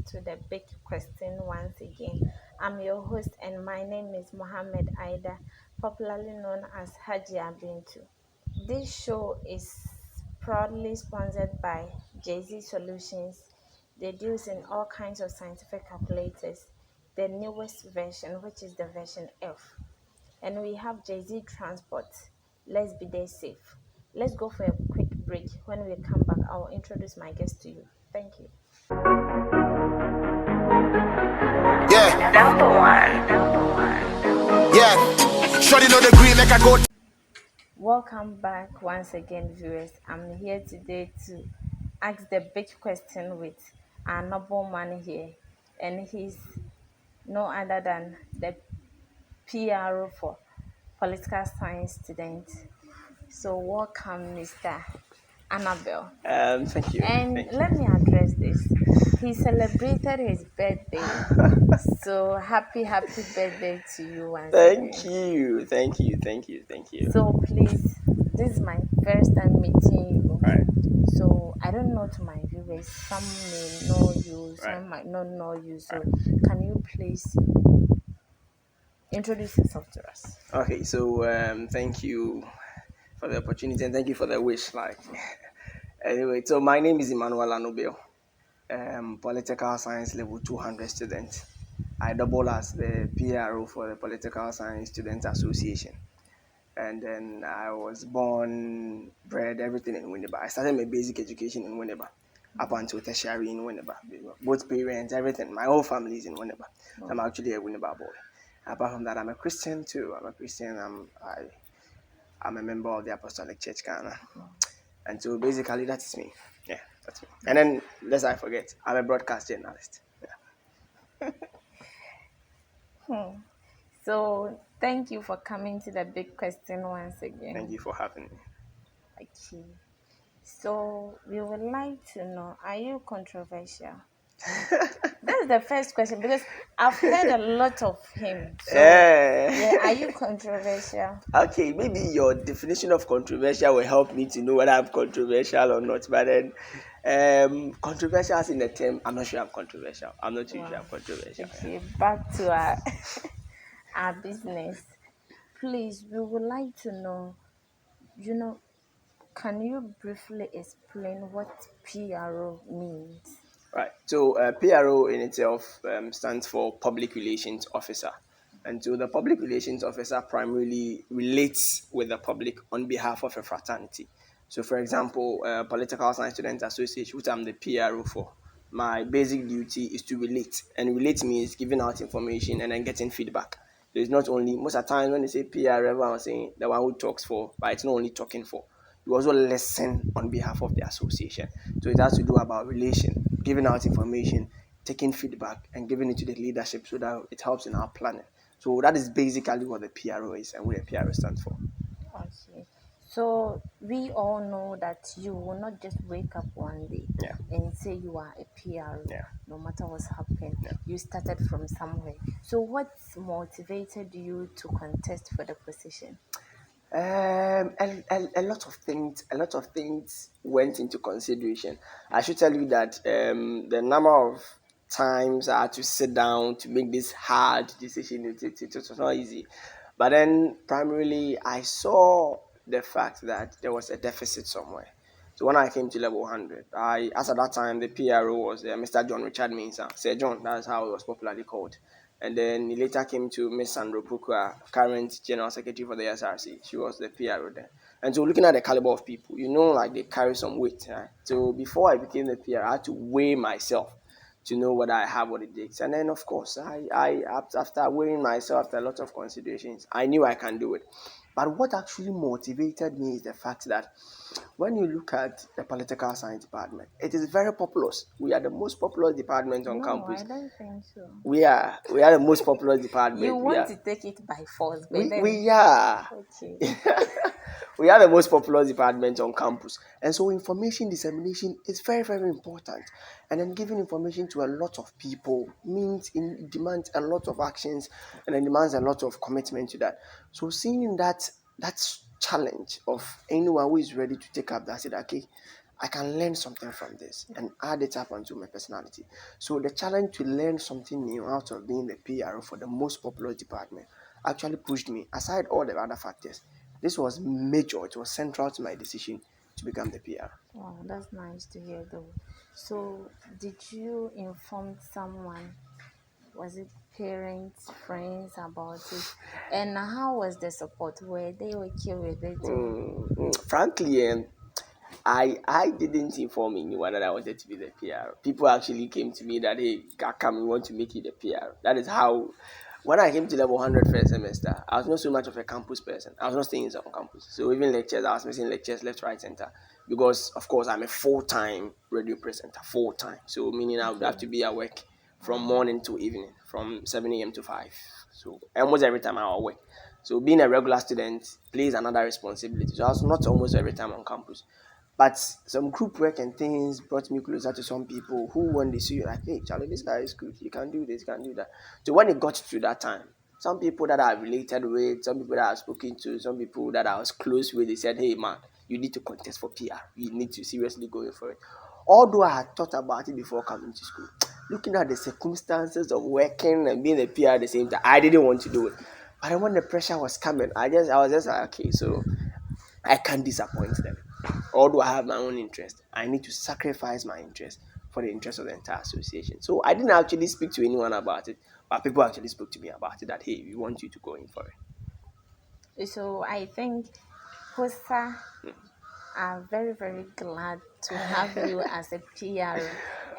to the big question once again. I'm your host, and my name is Mohammed Aida, popularly known as Haji Abintu. This show is proudly sponsored by Jay-Z Solutions. They deals in all kinds of scientific calculators, the newest version, which is the version F. And we have Jay-Z Transport. Let's be there safe. Let's go for a quick break. When we come back, I'll introduce my guest to you. Thank you. Yeah, Number one. yeah. Shorty know the green like I go. Welcome back once again, viewers. I'm here today to ask the big question with our noble man here, and he's no other than the PRO for political science student. So, welcome, Mr. Annabelle. Thank you. And Thank you. let me address this. He celebrated his birthday. So happy birthday to you once Thank again. you. Thank you. Thank you. Thank you. So please, this is my first time meeting you. Right. So I don't know to my viewers. Some may know you, Right. some might not know you. So Right. can you please introduce yourself to us? Okay. So thank you for the opportunity and thank you for the wish. Like, anyway, so my name is Emmanuel Anubio. Political science level 200 student. I double as the PRO for the Political Science Students Association. And then I was born, bred, everything in Winneba. I started my basic education in Winneba, up until tertiary in Winneba. Both parents, everything. My whole family is in Winneba. So I'm actually a Winneba boy. Apart from that, I'm a Christian too. I'm a Christian. I'm a member of the Apostolic Church Ghana. And so basically, that is me. Yeah, that's me. And then, lest I forget, I'm a broadcast journalist. Yeah. So thank you for coming to the big question once again. Thank you for having me. Okay. So we would like to know, are you controversial? That's the first question because I've heard a lot of him. So yeah, are you controversial? Okay, maybe your definition of controversial will help me to know whether I'm controversial or not. But then, controversial as in the term, I'm not sure I'm controversial. I'm not too sure I'm controversial. Okay, back to our our business. Please, we would like to know, you know, can you briefly explain what PRO means? Right. So PRO in itself stands for Public Relations Officer. And so the Public Relations Officer primarily relates with the public on behalf of a fraternity. So, for example, Political Science Students Association, which I'm the PRO for, my basic duty is to relate. And relate means giving out information and then getting feedback. So it's not only, most of the time when they say PR, everyone's saying the one who talks for, but it's not only talking for. You also listen on behalf of the association. So it has to do about relation, giving out information, taking feedback, and giving it to the leadership so that it helps in our planning. So that is basically what the PRO is and what the PRO stands for. Okay. So we all know that you will not just wake up one day Yeah. and say you are a PRO, Yeah. no matter what's happened. Yeah. You started from somewhere. So what motivated you to contest for the position? A lot of things went into consideration. I should tell you that the number of times I had to sit down to make this hard decision, it was not easy. But then primarily I saw the fact that there was a deficit somewhere. So when I came to level 100, as at that time the PRO was Mr. John Richard Mensah, Sir John, that's how it was popularly called. And then he later came to Miss Sandro Pukua, current General Secretary for the SRC. She was the PRO then. And so looking at the caliber of people, like they carry some weight. Right? So before I became the PRO, I had to weigh myself to know whether I have what it takes. And then, of course, after weighing myself, after a lot of considerations, I knew I can do it. But what actually motivated me is the fact that when you look at the political science department, it is very populous. We are the most populous department on No, campus. I don't think so. We are the most popular department. You want to take it by force, but then We are. okay. We are the most popular department on campus. And so information dissemination is very, very important. And then giving information to a lot of people demands a lot of actions and it demands a lot of commitment to that. So seeing that challenge of anyone who is ready to take up that, I said, okay, I can learn something from this and add it up onto my personality. So the challenge to learn something new out of being the PR for the most popular department actually pushed me, aside all the other factors. This was major, it was central to my decision to become the PR. Wow, that's nice to hear though. So, did you inform someone? Was it parents, friends about it? And how was the support? Were they okay with it? Or Frankly, I didn't inform anyone that I wanted to be the PR. People actually came to me that, hey, come, we want to make you the PR. That is how, when I came to level 100 first semester, I was not so much of a campus person. I was not staying on campus. So even lectures, I was missing lectures left, right, center. Because, of course, I'm a full-time radio presenter, full-time. So meaning I would have okay. to be at work from morning to evening, from 7 a.m. to 5. So almost every time I will work. So being a regular student plays another responsibility. So I was not almost every time on campus. But some group work and things brought me closer to some people who, when they see you, like, hey, Charlie, this guy is good. You can do this, you can do that. So when it got to that time, some people that I related with, some people that I've spoken to, some people that I was close with, they said, hey, man, you need to contest for PR. You need to seriously go in for it. Although I had thought about it before coming to school, looking at the circumstances of working and being a PR at the same time, I didn't want to do it. But then when the pressure was coming, I was just like, okay, so I can't disappoint them. Although I have my own interest, I need to sacrifice my interest for the interest of the entire association. So I didn't actually speak to anyone about it, but people actually spoke to me about it that, hey, we want you to go in for it. So I think HOSA are very, very glad to have you as a PR.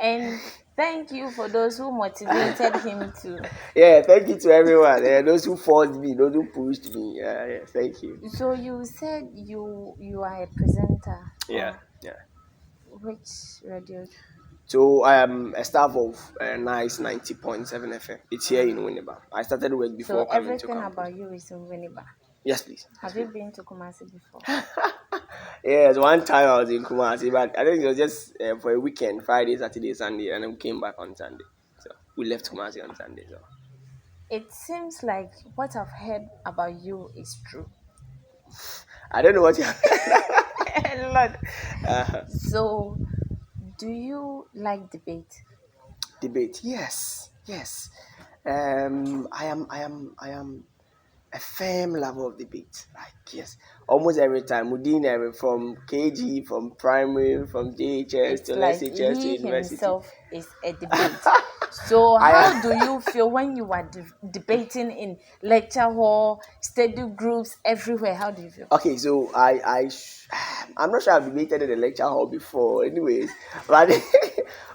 And thank you for those who motivated him to. Yeah, thank you to everyone. Those who forced me, those who pushed me. Yeah, thank you. So you said you are a presenter Yeah, for yeah. which radio? So I am a staff of Nice 90.7 FM. It's here in Winneba. I started work So before coming to everything campus. about you is in Winneba. Yes, please. Yes, Have you please. been to Kumasi before? Yes, one time I was in Kumasi, but I think it was just for a weekend, Friday, Saturday, Sunday, and then we came back on Sunday. So we left Kumasi on Sunday. So It seems like what I've heard about you is true. I don't know what you A lot. uh, So, do you like debate? debate. Yes, yes. I am a firm lover of debate. Like yes, almost every time. Deen, from KG, from primary, from JHS It's to like SHS to he university. himself is a debate. So, how I do you feel when you are debating in lecture hall, study groups, everywhere? How do you feel? Okay, so I'm not sure I've debated in a lecture hall before, anyways. But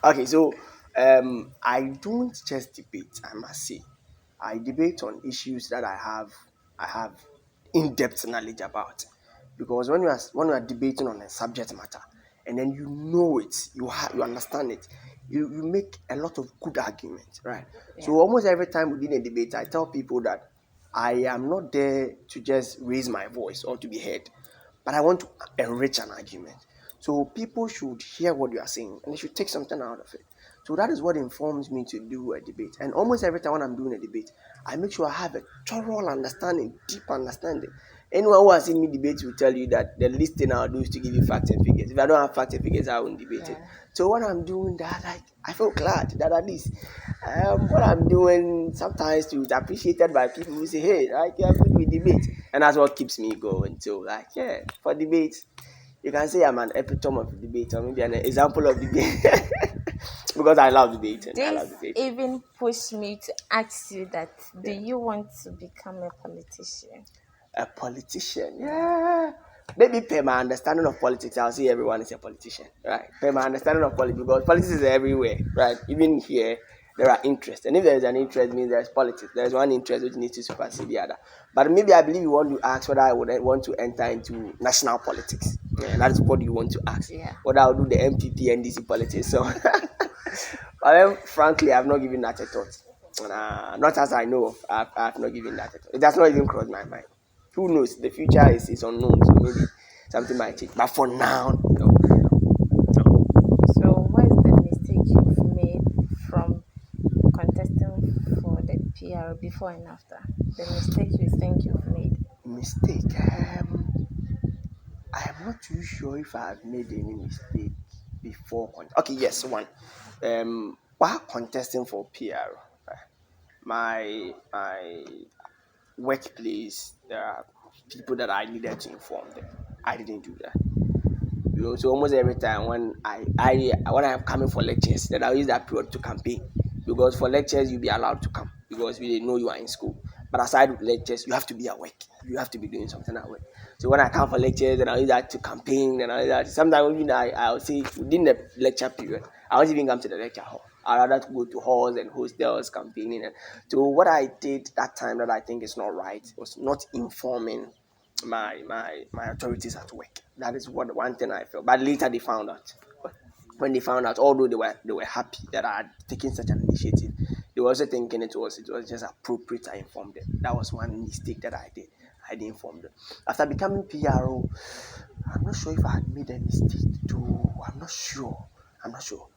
okay, so I don't just debate. I must say, I debate on issues that I have in-depth knowledge about. Because when you are debating on a subject matter, and then you know it, you understand it, you make a lot of good arguments, right? So Yeah. almost every time within a debate, I tell people that I am not there to just raise my voice or to be heard, but I want to enrich an argument. So people should hear what you are saying and they should take something out of it. So that is what informs me to do a debate. And almost every time when I'm doing a debate, I make sure I have a thorough understanding, deep understanding. Anyone who has seen me debate will tell you that the least thing I'll do is to give you facts and figures. If I don't have facts and figures, I won't debate it. Yeah. So when I'm doing that, I feel glad that at least what I'm doing sometimes to is appreciated by people who say, hey, like you're good with debate. And that's what keeps me going. So like, yeah, for debate, you can say I'm an epitome of debate or maybe an example of debate. Because I love debating. I This love debating. even pushed me to ask you that do Yeah. you want to become a politician? A politician. Yeah. Maybe per my understanding of politics, I'll say everyone is a politician, right? Per my understanding of politics, because politics is everywhere, right? Even here, there are interests. And if there is an interest, it means there's politics. There's one interest which needs to supersede the other. But maybe I believe you want to ask whether I would want to enter into national politics. Yeah, that is what you want to ask. Yeah. Whether I'll do the MPP, NDC politics. So, but then, frankly, I've not given that a thought. Not as I know of. I've not given that a thought. It has not even crossed my mind. Who knows? The future is unknown, so maybe something might change. But for now, no, no. So, what is the mistake you've made from contesting for the PR before and after? The mistake you think you've made? Mistake. I am not too sure if I've made any mistake. before okay, yes, one. While contesting for PR, my workplace, there are people that I needed to inform them. I didn't do that. So almost every time when when I am coming for lectures, then I'll use that period to campaign. Because for lectures you'll be allowed to come because we know you are in school. But aside with lectures, you have to be at work. You have to be doing something at work. So when I come for lectures, then I'll use that to campaign. Then I'll use that. Sometimes even I'll say within the lecture period, I won't even come to the lecture hall. I'd rather to go to halls and hostels campaigning. And so what I did that time that I think is not right was not informing my authorities at work. That is what one thing I felt. But later they found out. When they found out, although they were happy that I had taken such an initiative, they were also thinking it was just appropriate I informed them. That was one mistake that I did. I didn't inform them. After becoming PRO, I'm not sure if I had made a mistake too. I'm not sure. I'm not sure.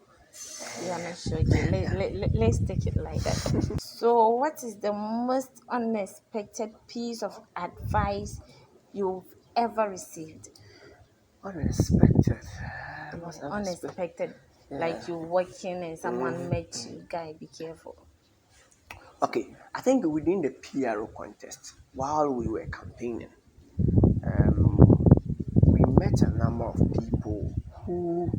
You are not sure. Okay, let's take it like that. So, what is the most unexpected piece of advice you've ever received? Unexpected. Yeah, What's unexpected? unexpected. Yeah. Like you working and someone met you, guy, be careful. Okay, I think within the PRO contest, while we were campaigning, um, we met a number of people who,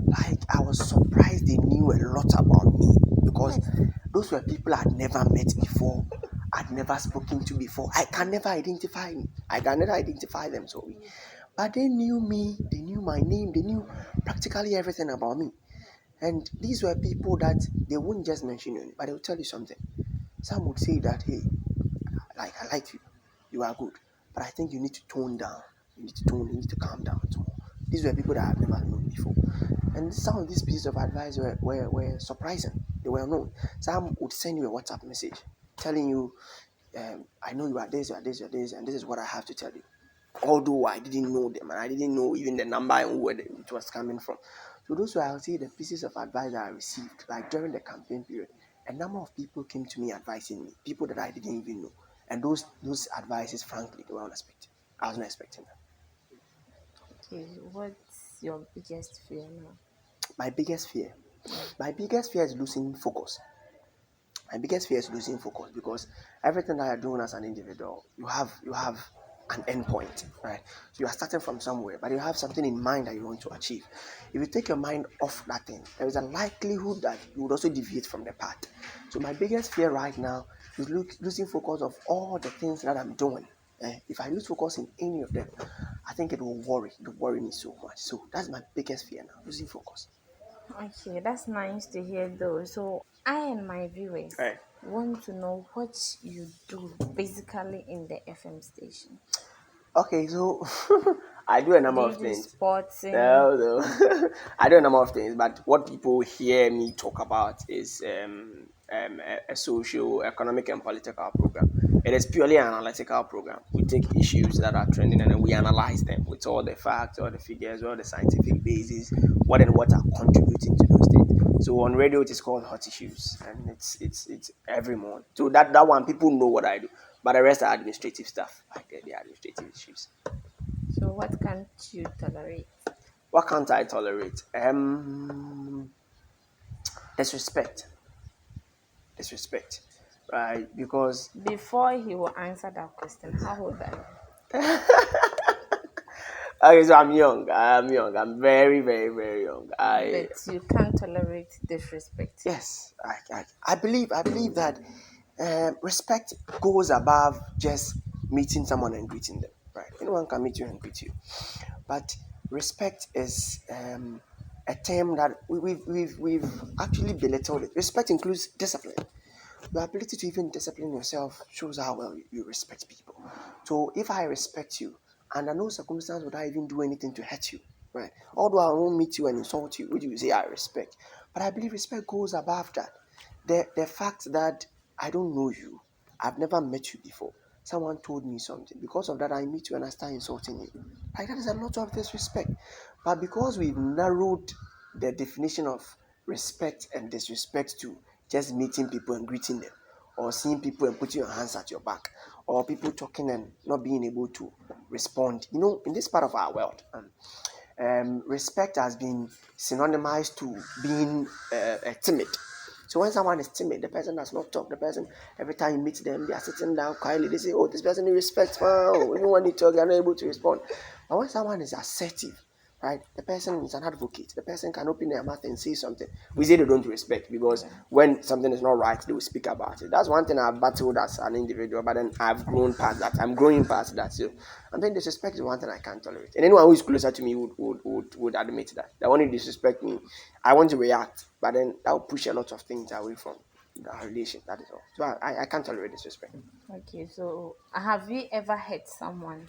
like, I was surprised they knew a lot about me because Yes. those were people I'd never met before, I'd never spoken to before. I can never identify them, sorry. But they knew me, they knew my name, they knew practically everything about me. And these were people that they wouldn't just mention you, but they would tell you something. Some would say that, hey, like I like you, you are good, but I think you need to tone down. You need to calm down too. These were people that I've never known before. And some of these pieces of advice were surprising. They were known. Some would send you a WhatsApp message telling you, I know you are this, you are this, you are this, and this is what I have to tell you. Although I didn't know them and I didn't know even the number and where it was coming from. So those were, I'll say, the pieces of advice that I received, like during the campaign period. A number of people came to me advising me, people that I didn't even know. And those advices, frankly, they were unexpected. I was not expecting them. Okay, what's your biggest fear now? My biggest fear. Yeah. My biggest fear is losing focus. My biggest fear is losing focus because everything that you're doing as an individual, you have an endpoint, right? So you are starting from somewhere, but you have something in mind that you want to achieve. If you take your mind off that thing, there is a likelihood that you would also deviate from the path. So my biggest fear right now is losing focus of all the things that I'm doing. If I lose focus in any of them, I think it will worry me so much. So that's my biggest fear now, losing focus. Okay, that's nice to hear though. So I and my viewers Right. want to know what you do basically in the FM station. Okay, so I do a Do number you of do things. sporting? No, no. I do a number of things, but what people hear me talk about is a social, economic, and political program. It is purely an analytical program. We take issues that are trending and then we analyze them with all the facts, all the figures, all the scientific basis, what and what are contributing to those things. So on radio, it is called Hot Issues, and it's every month. So that one, people know what I do, but the rest are administrative stuff, like the administrative issues. So what can't you tolerate? What can't I tolerate? Disrespect. Disrespect. Right? Because Before he will answer that question, how old are you? okay, so I'm young. I'm young. I'm very, very, very young. But you can't tolerate disrespect. Yes, I believe that respect goes above just meeting someone and greeting them. Right? Anyone can meet you and greet you, but respect is a term that we've actually belittled it. Respect includes discipline. Your ability to even discipline yourself shows how well you respect people. So if I respect you, under no circumstance would I even do anything to hurt you, right? Although I won't meet you and insult you, would you say I respect? But I believe respect goes above that. The fact that I don't know you, I've never met you before. Someone told me something. Because of that, I meet you and I start insulting you. Like that is a lot of disrespect. But because we've narrowed the definition of respect and disrespect to just meeting people and greeting them, or seeing people and putting your hands at your back, or people talking and not being able to respond. In this part of our world, respect has been synonymized to being timid. So when someone is timid, the person does not talk. The person, every time you meet them, they are sitting down quietly. They say, "Oh, this person is respectful." Oh, even when you talk, they are not able to respond. But when someone is assertive, right? The person is an advocate. The person can open their mouth and say something. We say they don't respect because when something is not right, they will speak about it. That's one thing I've battled as an individual, but then I've grown past that. I'm growing past that. So I think disrespect is one thing I can't tolerate. And anyone who is closer to me would admit that. That when you disrespect me, I want to react, but then that will push a lot of things away from the relation. That is all. So I can't tolerate disrespect. Okay, so have you ever hurt someone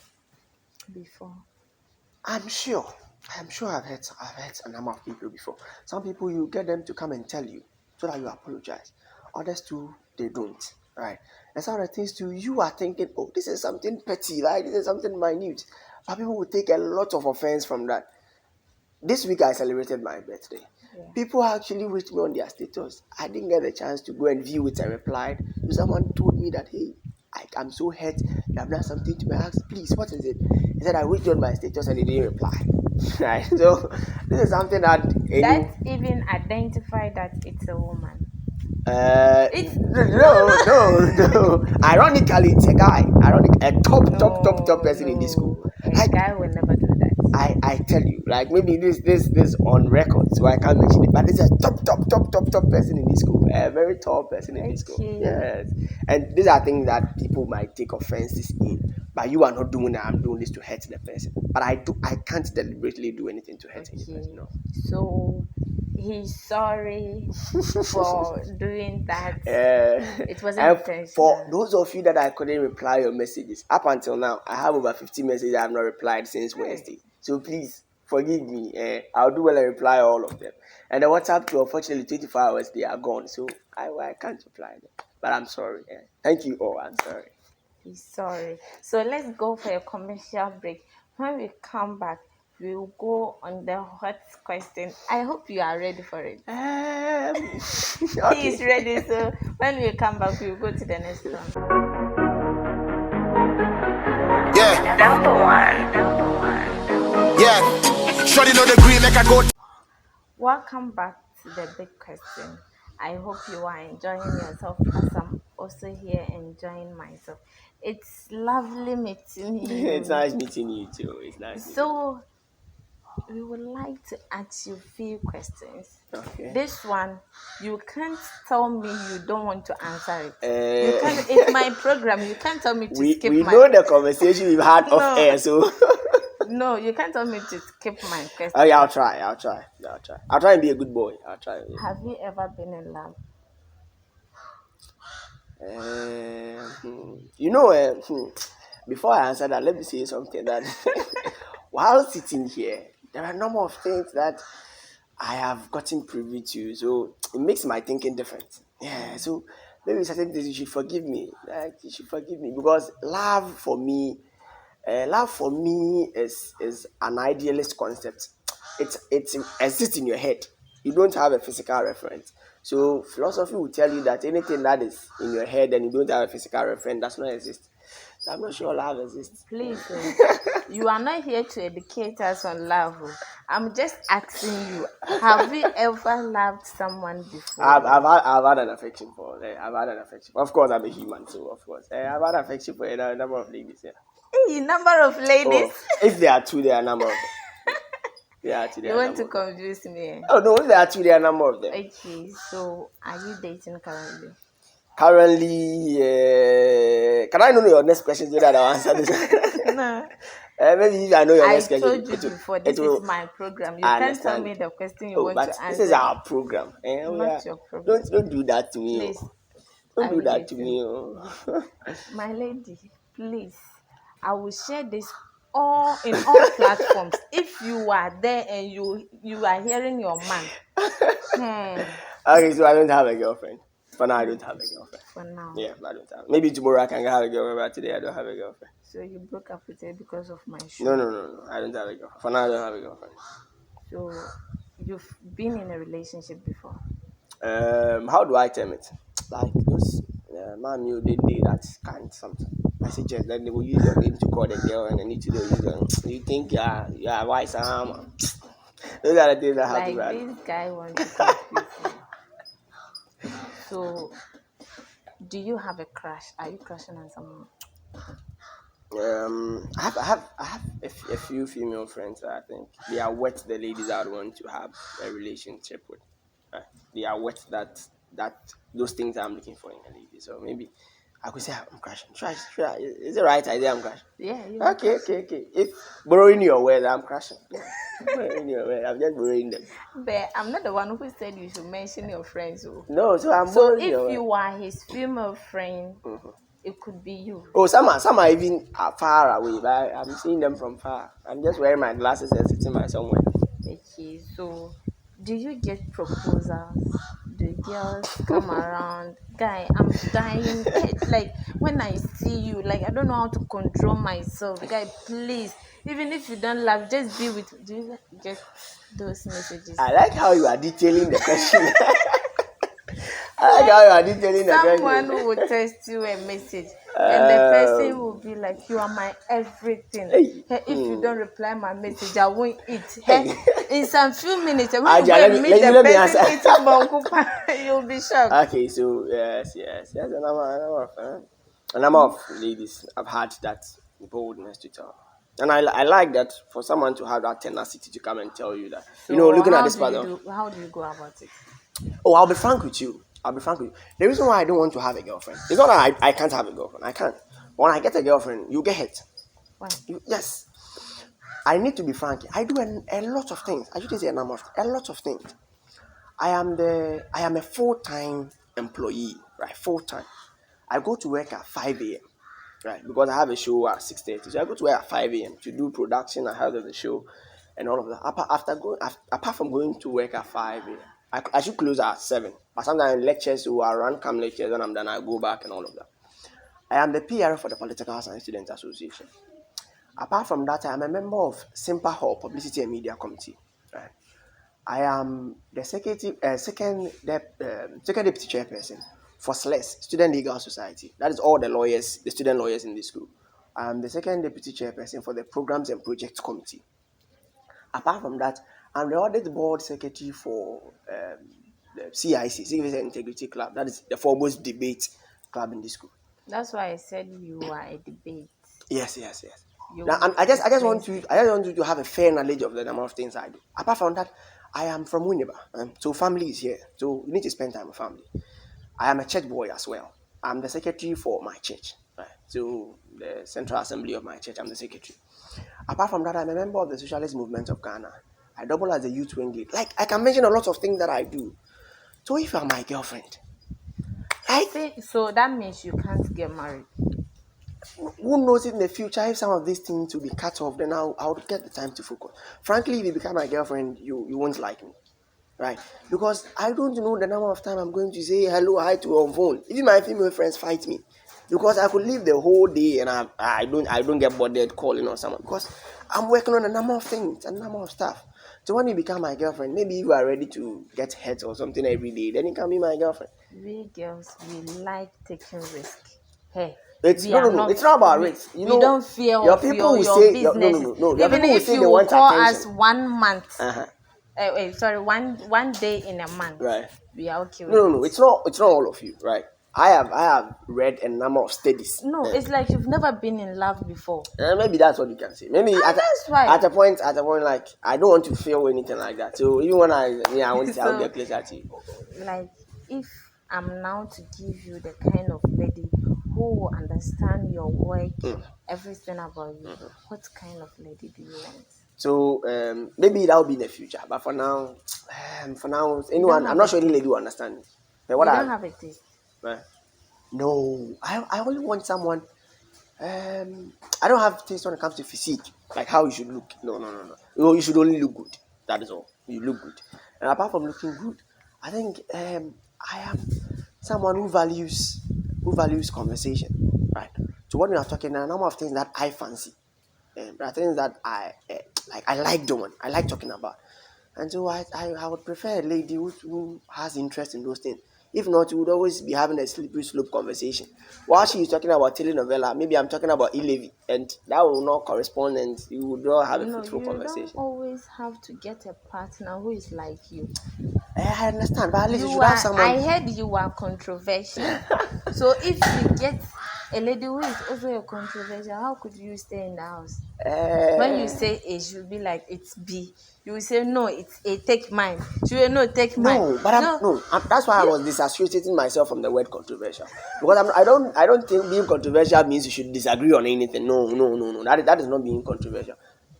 before? I'm sure. I'm sure I've heard a number of people before. Some people you get them to come and tell you so that you apologize. Others too, they don't. Right. And some of the things too, you are thinking, oh, this is something petty, right? This is something minute. But people will take a lot of offense from that. This week I celebrated my birthday. Yeah. People actually reached me on their status. I didn't get the chance to go and view it and replied. So someone told me that, hey, I'm so hurt. You have done something to me. I asked, please, what is it? He said, I reached on my status and he didn't reply. Right. So this is something that That even identify that it's a woman. It's no. Ironically, it's a guy. A top person in this school. A guy will never do that. I tell you, like maybe this on record, so I can't mention it. But it's a top person in this school, a very tall person in this school. Yes, and these are things that people might take offenses in. But you are not doing that. I'm doing this to hurt the person. But I can't deliberately do anything to hurt any person. No. So he's sorry for doing that. It wasn't intentional. For those of you that I couldn't reply your messages, up until now, I have over 50 messages I have not replied since Wednesday. So please forgive me. I'll do well and reply all of them. And the WhatsApp too, unfortunately, 24 hours they are gone, so I can't reply them. But I'm sorry. Thank you all. I'm sorry. He's sorry. So let's go for a commercial break. When we come back, we'll go on the hot question. I hope you are ready for it. Okay. He is ready. So when we come back, we'll go to the next one. Yeah, Number one. yeah. Shorty know the green like I go. Welcome back to the big question. I hope you are enjoying yourself as I'm also here enjoying myself. It's lovely meeting you. It's nice meeting you too. It's nice. So we would like to ask you a few questions. Okay. This one, you can't tell me you don't want to answer it. You can't. It's my program. You can't tell me to skip we my. know the conversation we've had off air, so. No, you can't tell me to skip my question. Oh yeah, I'll try. I'll try and be a good boy. I'll try. Have you ever been in love? Before I answer that, let me say something that while sitting here, there are a number of things that I have gotten privy to, so it makes my thinking different. Yeah, so maybe certain things you should forgive me. Like you should forgive me because love for me is an idealist concept. It exists in your head. You don't have a physical reference. So philosophy will tell you that anything that is in your head and you don't have a physical reference does not exist. So I'm not sure love exists. Please, you are not here to educate us on love. I'm just asking you, have you ever loved someone before? I've had an affection for. I've had an affection. Of course, I'm a human, so of course, I've had affection for a number of ladies. Yeah. Hey, number of ladies. Oh, if there are two, there are a number of them. You want to confuse me? Oh no, if there are two, there are a number of them. Okay, so are you dating currently? Currently, can I know your next question so that I'll answer this? No. Maybe if I know your next question. I told you before, this is my program. You can't tell me the question you want to answer. This is our program. Not your program. Don't do that to me. Please. Don't do that to me. My lady, please. I will share this all in all platforms. If you are there and you are hearing your man. Okay, so I don't have a girlfriend. For now, I don't have a girlfriend. For now. Yeah, I don't have. Maybe tomorrow I can have a girlfriend, but today I don't have a girlfriend. So you broke up with her because of my show? No. I don't have a girlfriend. For now, I don't have a girlfriend. So you've been in a relationship before? How do I term it? Like those man, you did that kind something. messages. Then they will use your name to call the girl, and then need to do you think yeah wise those are the things that happen. Like this guy wants to confuse me. So, do you have a crush? Are you crushing on someone? I have a few female friends that I think they are what the ladies I would want to have a relationship with. They are what that those things I'm looking for in a lady. So maybe I could say I'm crashing. Try. Is it right idea? I'm crashing. Yeah, you are Okay. If borrowing your word, I'm crashing. Yeah. Borrowing your word, I'm just borrowing them. But I'm not the one who said you should mention your friends. Oh. No, so I'm So borrowing if your word. you are his female friend, Mhm. it could be you. Oh, some are even far away, but I'm seeing them from far. I'm just wearing my glasses and sitting by somewhere. Okay, so do you get proposals? Do girls come around? Guy, I'm dying. Like when I see you, like I don't know how to control myself. Guy, please, even if you don't laugh, just be with. Do you get those messages? I like how you are detailing the question. I like how you are detailing the Someone question. will text you a message, and the person Um, will be like, "You are my everything. hey, Hey, if you don't reply my message, I won't eat." Hey, hey. in some few minutes, when you Aja, go let and me meet the let me person answer. eating bonkupa, you'll be shocked. Okay, so yes, a number of ladies have had that boldness to tell, and I like that for someone to have that tenacity to come and tell you that. So Looking at this pattern. how do you go about it? Oh, I'll be frank with you. The reason why I don't want to have a girlfriend, it's not that I can't have a girlfriend. I can't. When I get a girlfriend, you get hit. Why? Yes. I need to be frank. I do a lot of things. I shouldn't say a lot of things. I am a full-time employee, right? Full-time. I go to work at 5 a.m. right? Because I have a show at 6:30. So I go to work at 5 a.m. to do production ahead of the show and all of that. Apart from going to work at 5 a.m., I should close at 7. But sometimes lectures, so I run come lectures, when I'm done, I go back and all of that. I am the PR for the Political Science Students Association. Apart from that, I am a member of Simpa Hall Publicity and Media Committee. Right? I am the second deputy chairperson for SLES, Student Legal Society. That is all the student lawyers in this school. I am the second deputy chairperson for the Programs and Projects Committee. Apart from that, I'm the audit board secretary for the CIC, Civil Integrity Club. That is the foremost debate club in this school. That's why I said you are a debate. Yes. Now, You I just want you to have a fair knowledge of the number of things I do. Apart from that, I am from Winneba, so family is here. So you need to spend time with family. I am a church boy as well. I'm the secretary for my church, right? So the Central Assembly of my church, I'm the secretary. Apart from that, I'm a member of the Socialist Movement of Ghana. I double as a youth wing lead. Like I can mention a lot of things that I do. So if you are my girlfriend, like see, so that means you can't get married. who knows in the future if some of these things will be cut off, then I'll get the time to focus. Frankly, if you become my girlfriend, you won't like me. Right? Because I don't know the number of time I'm going to say hello, hi to on phone. Even my female friends fight me. Because I could live the whole day and I don't get bothered calling on someone because I'm working on a number of things, a number of stuff. So when you become my girlfriend, maybe you are ready to get hurt or something every day, then you can be my girlfriend. We girls, we like taking risk. Hey, It's we no, are no, no. not. It's not about race. We don't fear Your of people will your say no, no, businesses. no, no. Your Even people will if say you they will want call attention. us 1 month, Uh-huh. sorry, one day in a month, Right. we are okay with No, no, it. no. It's not all of you, right? I have read a number of studies. No, it's like you've never been in love before. Maybe that's what you can say. Maybe That's why. at a point, like I don't want to feel anything like that. So even when I want to say I'll So, get closer to you. like, if I'm now to give you the kind of lady who will understand your work, everything about you, what kind of lady do you want? So maybe that will be in the future. But for now, You don't anyone, I'm have not a sure any taste. lady will understand me. But what You don't I have a taste. uh, no, I only want someone. I don't have taste when it comes to physique, like how you should look. No, no, no, no. You should only look good. That is all. You look good. And apart from looking good, I think I am someone who values conversation. Right. So when we are talking, there are a number of things that I fancy. There are things that like. I like doing. I like talking about. And so I would prefer a lady who has interest in those things. If not, we would always be having a slippery slope conversation. While she is talking about telenovela, maybe I'm talking about Elevi, and that will not correspond, and we would not have a No, fruitful you don't conversation. always have to get a partner who is like you. I understand, but at least you You should have are, I someone. heard you are controversial. So if you get a lady who is also a controversial, how could you stay in the house? When you Uh, say A, she'll be like, it's B. You will say, no, it's A, take mine. She will, no, take mine. No, but No, that's why I you, was disassociating myself from the word controversial, because I don't think being controversial means you should disagree on anything. No, no, no, no. That is not being controversial.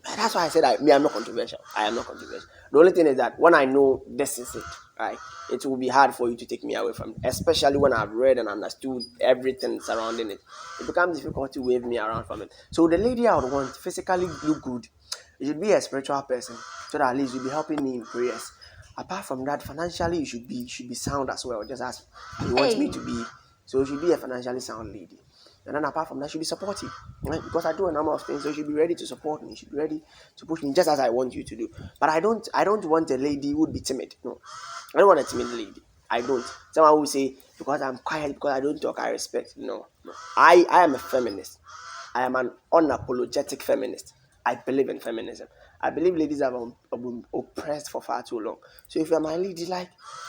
That's why I said I'm not controversial. I am not controversial. The only thing is that when I know this is it, right, it will be hard for you to take me away from it, especially when I've read and understood everything surrounding it. It becomes difficult to wave me around from it. So the lady I would want physically look good. You should be a spiritual person, so that at least you'll be helping me in prayers. Apart from that, financially you should be sound as well, just as you want me hey, to be. So you should be a financially sound lady. And then apart from that, you should be supportive. Right? Because I do a number of things, so you should be ready to support me. You should be ready to push me just as I want you to do. But I don't want a lady who would be timid. No. I don't want a timid lady. I don't. Someone who say, because I'm quiet, because I don't talk, I respect. No. No. I am a feminist. I am an unapologetic feminist. I believe in feminism. I believe ladies have been oppressed for far too long. So if you're my lady, like,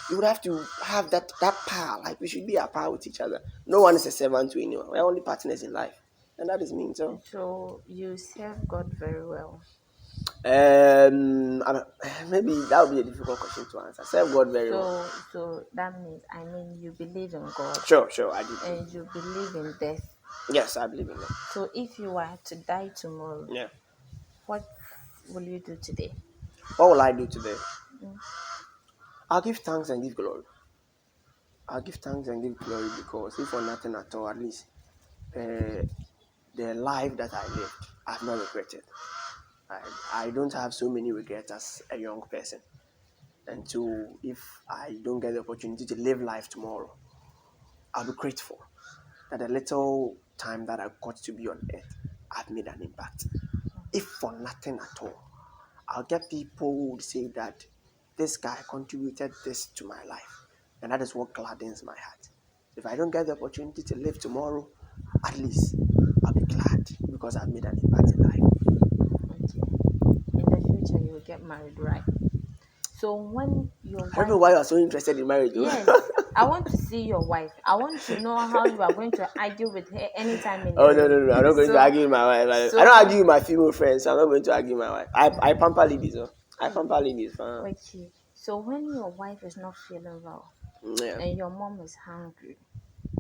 you would have to have that power. Like, we should be a power with each other. No one is a servant to anyone. We're only partners in life, and that is me. So, so you serve God very well. maybe that would be a difficult question to answer. Serve God very well. So that means, I mean, you believe in God Sure, I do. and you believe in death. Yes, I believe in that. So if you were to die tomorrow, Yeah. what will you do today? What will I do today? Mm. I'll give thanks and give glory. I'll give thanks and give glory, because if for nothing at all, at least uh, the life that I lived, I've not regretted. I don't have so many regrets as a young person. And so if I don't get the opportunity to live life tomorrow, I'll be grateful that the little time that I got to be on earth, I've made an impact. If for nothing at all, I'll get people who would say that this guy contributed this to my life. And that is what gladdens my heart. If I don't get the opportunity to live tomorrow, at least I'll be glad, because I've made an impact in life. Okay. In the future, you will get married, right? So when your I don't wife, know why you're so interested in marriage, though. yes, I want to see your wife. I want to know how you are going to argue with her anytime in the Oh, no, no, room. no. I'm not going to So, argue with my wife. I don't so argue with my female friends, so I'm not going to argue with my wife. I pamper ladies, though. I pamper ladies. okay. So when your wife is not feeling well Yeah. and your mom is hungry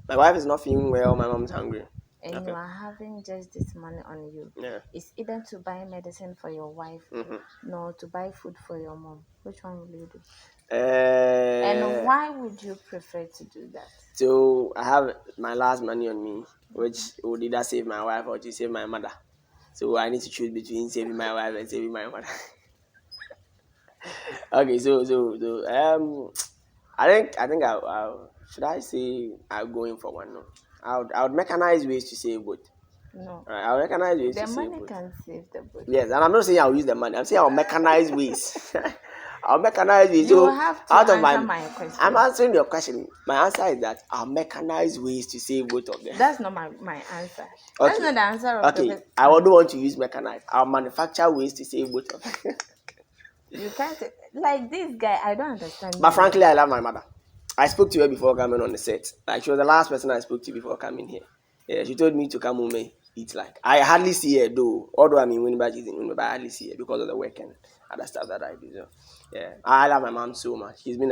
My wife is not feeling well. My mom's hungry. and you Okay. are having just this money on you, Yeah. it's either to buy medicine for your wife Mm-hmm. nor to buy food for your mom. Which one will you do? And Uh, why would you prefer to do that? so I have my last money on me, which would either save my wife or to save my mother. So I need to choose between saving my wife and saving my mother. Okay, I think I should I say I'll go in for one. No, I would mechanize ways to save both. No. All right, I'll mechanize ways The to save money both. can save the both. Yes, and I'm not saying I'll use the money. I'm saying I'll mechanize ways. I'll mechanize ways. You So have to out of answer my, my question. I'm answering your question. My answer is that I'll mechanize ways to save both of them. That's not my answer. That's Okay. not the answer of the Okay, question. I don't want to use mechanize. I'll manufacture ways to save both of them. You can't like this guy. I don't understand But you. frankly, I love my mother. I spoke to her before coming on the set. Like, she was the last person I spoke to before coming here. Yeah, she told me to come home and eat. Like, I hardly see her though. Although I'm in Winnipeg, she's in Winnipeg, I hardly see her because of the work and other stuff that I do. So, yeah, I love my mom so much. She's been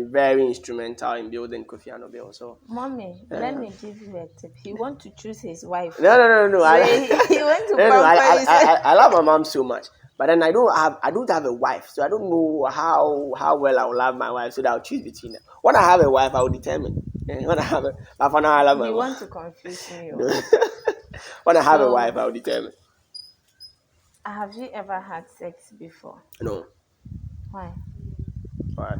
very instrumental in building Kofi Anobel. So, Mommy, let me give you a tip. He want to choose his wife. no. So he went to No, no. pamper you. I love my mom so much. But then I don't have a wife, so I don't know how well I will love my wife. So that I'll choose between them. When I have a wife, I will determine. When I have but for now, I love my You wife. want to confuse me. No. When I have a So wife, I will determine. have you ever had sex before? No, Why? why?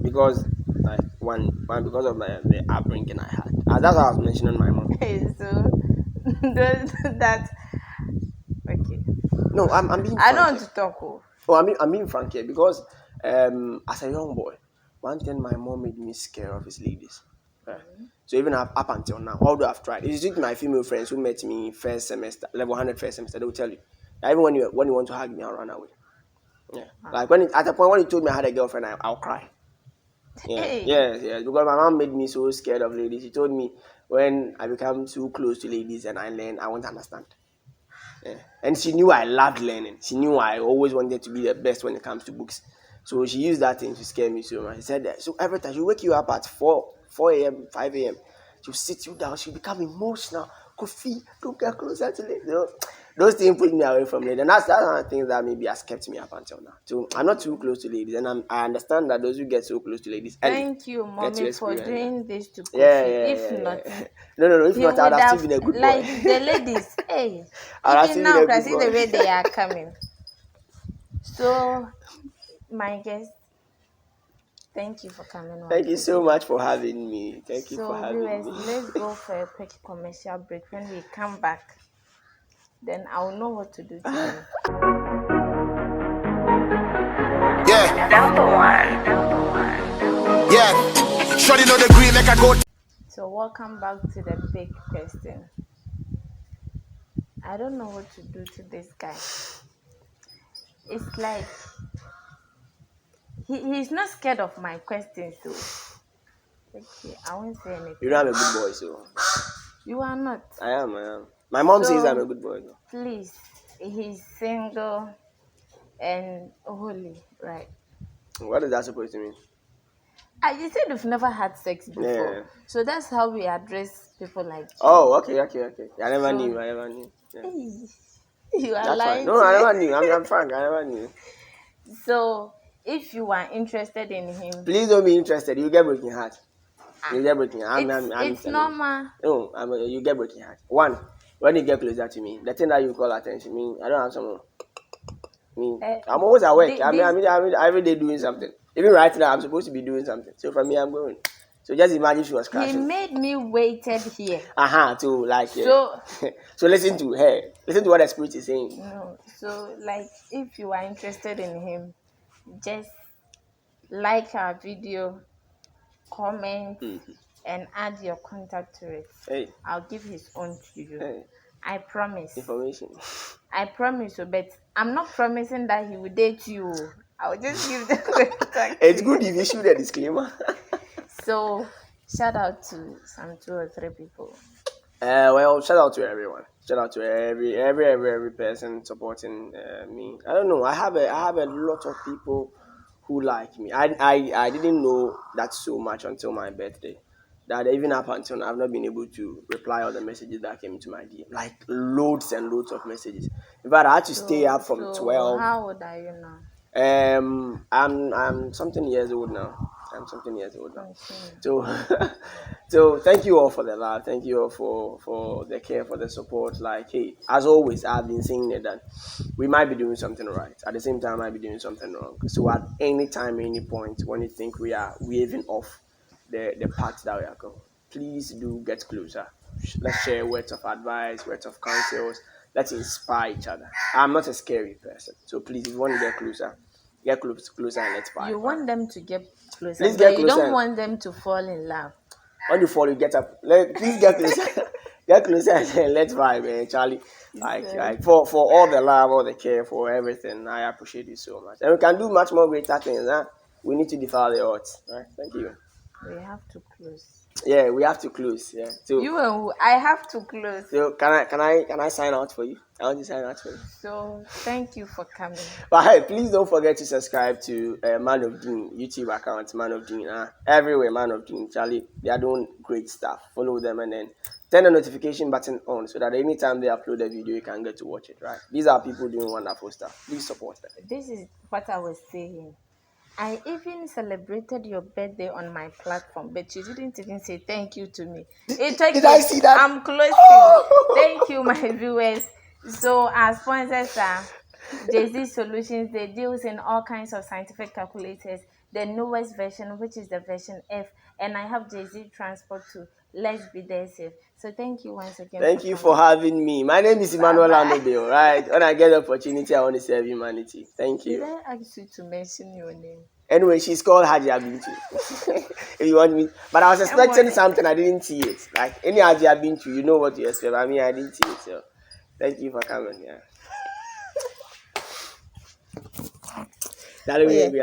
Because like one because of the upbringing I had. That's what I was mentioning my mom. So that okay. No, I'm being I frank don't want here. to talk. Oh. Oh, I'm being frank here because as a young boy, one thing my mom made me scared of is ladies. Yeah. So even up until now, although I've tried, it's just my female friends who met me first semester, level 100 first semester, they will tell you that even when you want to hug me, I'll run away. Yeah. Like at the point when he told me I had a girlfriend, I'll cry. Yeah, Hey. yes, yes. Because my mom made me so scared of ladies. She told me when I become too close to ladies and I learn, I won't understand. Yeah. And she knew I loved learning. She knew I always wanted to be the best when it comes to books. So she used that thing to scare me so much. She said that. So every time she wake you up at 4 a.m., 5 a.m., she'll sit you down. She'll become emotional. Kofi, don't get closer to ladies. Those things put me away from ladies. And that's one of the things that maybe has kept me up until now. So I'm not too close to ladies. And I understand that those who get so close to ladies early Thank you, get to mommy, for experience that. doing this to Yeah, Kofi. yeah, If yeah, not, yeah. No. If he not, I would would have still have, been a good boy. like the ladies. Hey, I would have even still been now, a can good see the way boy. they are coming. So, my guest, thank you for coming Thank once you so again. much for having me. Thank you for So, having viewers, me. let's go for a quick commercial break. When we come back, then I'll know what to do to him. Yeah, Number one. yeah. Shorty know the green like I go. So, welcome back to the big question. I don't know what to do to this guy. It's like he's not scared of my questions, so okay, I won't say You know anything. I'm a good boy, so You are not. I am. My mom says I'm a So good boy. Though. please, he's single and holy, right? What is that supposed to mean? You said you've never had sex before, Yeah. so that's how we address people like you. Oh, okay. I never So knew. I never knew. Yeah. you are That's fine. lying No, to I me. never knew. I'm frank. I never knew. So if you are interested in him, Please don't be interested. You get breaking heart. ah, You get breaking. I'm it's telling you. normal. No, you get breaking heart. One, when you get closer to me, the thing that you call attention, me, I don't have someone. Me, Uh, I'm always at work. this Every day doing something. Even right now, I'm supposed to be doing something. So for me, I'm going. So just imagine she was he crashing. made me waited here. To like, yeah. So So listen to her. Listen to what the spirit is saying. no, so like if you are interested in him, just like our video, comment, Mhm. and add your contact to it. Hey, I'll give his own to you. hey, I promise. information. I promise you, but I'm not promising that he will date you. I'll just give the contact to It's good you. if you shoot a disclaimer. So shout out to some 2 or 3 people. Well, shout out to everyone. Shout out to every person supporting me. I don't know. I have a lot of people who like me. I didn't know that so much until my birthday. That even up until now, I've not been able to reply all the messages that came into my DM. Like loads and loads of messages. In fact, I had to stay up from So 12. how old are you now? I'm something years old now. I'm something years old now. Continue. So, so thank you all for the love. Thank you all for the care, for the support. Like, hey, as always, I've been saying it that we might be doing something right. At the same time, I might be doing something wrong. So at any time, any point, when you think we are waving off the path that we are going, please do get closer. Let's share words of advice, words of counsels. Let's inspire each other. I'm not a scary person, so please, if you want to get closer, and let's fight. You want them to get closer, Please get but you closer. don't want them to fall in love. When you fall, you get up. Please get closer. Get closer and let's vibe, man. Charlie. Like for all the love, all the care, for everything. I appreciate you so much. And we can do much more greater things, huh? We need to defy the odds. Right? Thank you. We have to close. Yeah, we have to close. Yeah. So You and who? I have to close. so can I sign out for you? I want to sign out for you. So thank you for coming. But hey, please don't forget to subscribe to Man of Deen YouTube account, Man of Deen. Everywhere, Man of Deen. Charlie, they are doing great stuff. Follow them and then turn the notification button on so that anytime they upload a video, you can get to watch it. Right? These are people doing wonderful stuff. Please support them. This is what I was saying. I even celebrated your birthday on my platform, but you didn't even say thank you to me. It's okay. Did I see that? I'm closing. Oh! Thank you, my viewers. So our sponsors are Jay-Z Solutions. They deals in all kinds of scientific calculators. The newest version, which is the version F, and I have Jay-Z Transport too. Let's be there safe. So thank you once again. Thank you for having me. My name is Emmanuel Bye-bye. Anobe, right? When I get the opportunity, I want to serve humanity. Thank Did you. I ask you to mention your name? Anyway, she's called Hajia Bintu. If you want me, but I was expecting something, I didn't see it. Like any Hajia Bintu, you know what you expect. I mean, I didn't see it. So, thank you for coming. Yeah. That Oh, yeah. will be